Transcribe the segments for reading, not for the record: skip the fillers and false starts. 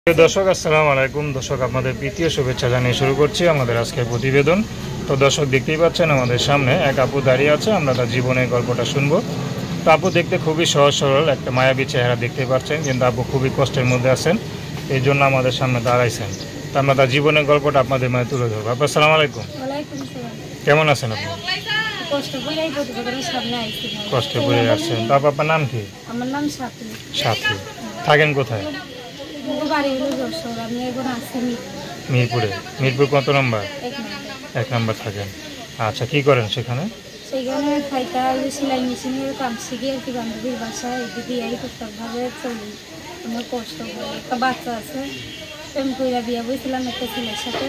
দর্শক আসসালামু আলাইকুম। দর্শক আপনাদের প্রীতীয় শুভেচ্ছা জানিয়ে শুরু করছি আমাদের আজকের প্রতিবেদন। তো দর্শক দেখতেই পাচ্ছেন আমাদের সামনে এক আপু দাঁড়িয়ে আছে, আমরা তার জীবনের গল্পটা শুনবো। তো আপু দেখতে খুবই সহজ সরল একটা মায়াবী চেহারা দেখতে পাচ্ছেন, কিন্তু আপু খুবই কষ্টের মধ্যে আছেন, এই জন্য আমাদের সামনে দাঁড়াইছেন। তো আমরা তার জীবনের গল্পটা আপনাদের মাঝে তুলে ধরবো। আপু আসসালামু আলাইকুম, কেমন আছেন আপনি? কষ্ট করে আসছেন। তো আপনার নাম কি? আমার নাম সাথী। সাথী। থাকেন কোথায়? বাড়ি হলো যশোর, আমি এখন আছি মিরপুরে। মিরপুর কত নম্বর? 1 নম্বর। 1 নম্বর থাকেন। আচ্ছা, কি করেন সেখানে? সেখানে খাইতা সেলাই মেশিনের কাম শিখে আর কি বান্ধবীর বাসায় এদিকে এই টুকটাকভাবে চলি। আমার কষ্ট হয়, একটা বাচ্চা আছে, প্রেম কইরা বিয়ে বইছিলাম একটা ছেলের সাথে,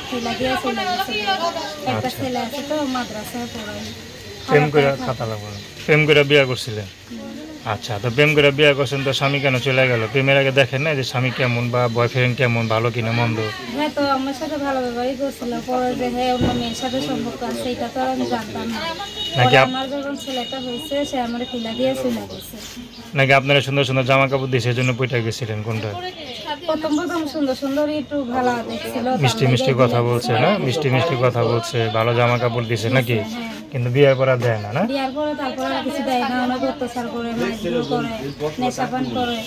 ছেলে দিয়ে চলে গেছে। একটা ছেলে আছে তো মাদ্রাসায় পড়াই। প্রেম করে খাতা লাগলো, প্রেম করে বিয়ে করছিলেন? আচ্ছা, তো প্রেম করে বিয়ে করছেন, তো স্বামী কেন চলে গেল? প্রেমের আগে দেখেন না যে স্বামী কেমন বা বয়ফ্রেন্ড কেমন, ভালো কিনা মন্দ? হ্যাঁ, তো আমার সাথে ভালো ব্যবহারই করছিল, পরে যে হ্যাঁ অন্য মেয়ের সাথে সম্পর্ক আছে এটা তো আর আমি জানতাম না। নাকি আমার যখন ছেলেটা হয়েছে সে আমার ফেলা দিয়ে চলে গেছে। নাকি আপনারা সুন্দর সুন্দর জামা কাপড় দিয়েছে, জন্য পইটা গেছিলেন? কোনটা? প্রথম সুন্দর সুন্দর একটু ভালো দেখছিল, মিষ্টি মিষ্টি কথা বলছে না, মিষ্টি মিষ্টি কথা বলছে, ভালো জামা কাপড় দিয়েছে নাকি? কিন্তু বিয়ের পর আর দেয় না? না, বিয়ার পরে তারপরে আর কিছু দেয় না, অনেক অত্যাচার করে, মারধর করে, নেশাপান করে।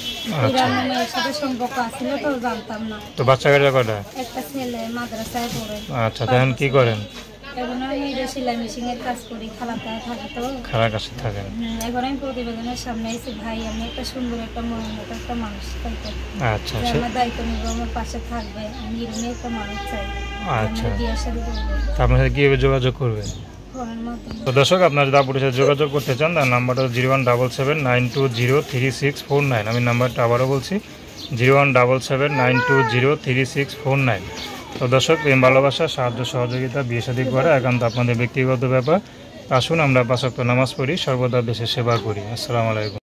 ইরানের মেয়ের সাথে সম্পর্ক আছিল তো জানতাম না। তো বাচ্চা কাচ্চা কটা? একটা ছেলে মাদ্রাসায় পড়ে। আচ্ছা, তখন কি করেন? এখন আমি সেলাই মেশিনের কাজ করি, খালাকায় থাকি তো। খারাপ কাছে থাকেন। এখন আমি প্রতিবেদনের সামনে এসে ভাই আমি একটা সুন্দর একটা মনোনীত একটা মানুষ চাইতে, আচ্ছা, আমার দায়িত্ব নিব, আমার পাশে থাকবে, আমি এরকম একটা মানুষ চাই। আচ্ছা, বিয়ের সাথে করবো আপনার সাথে কীভাবে যোগাযোগ করবে? ফোনের মাধ্যমে। তো দর্শক, আপনার যদি আপুর সাথে যোগাযোগ করতে চান তার নাম্বারটা 01779203649। আমি নাম্বারটা আবারও বলছি, 01779203649। তো দর্শক, প্রেম ভালোবাসা সাহায্য সহযোগিতা বিয়ে শাদী করা একান্ত আপনাদের ব্যক্তিগত ব্যাপার। আসুন আমরা 5 ওয়াক্ত নামাজ পড়ি, সর্বদা দেশের সেবা করি। আসসালামু আলাইকুম।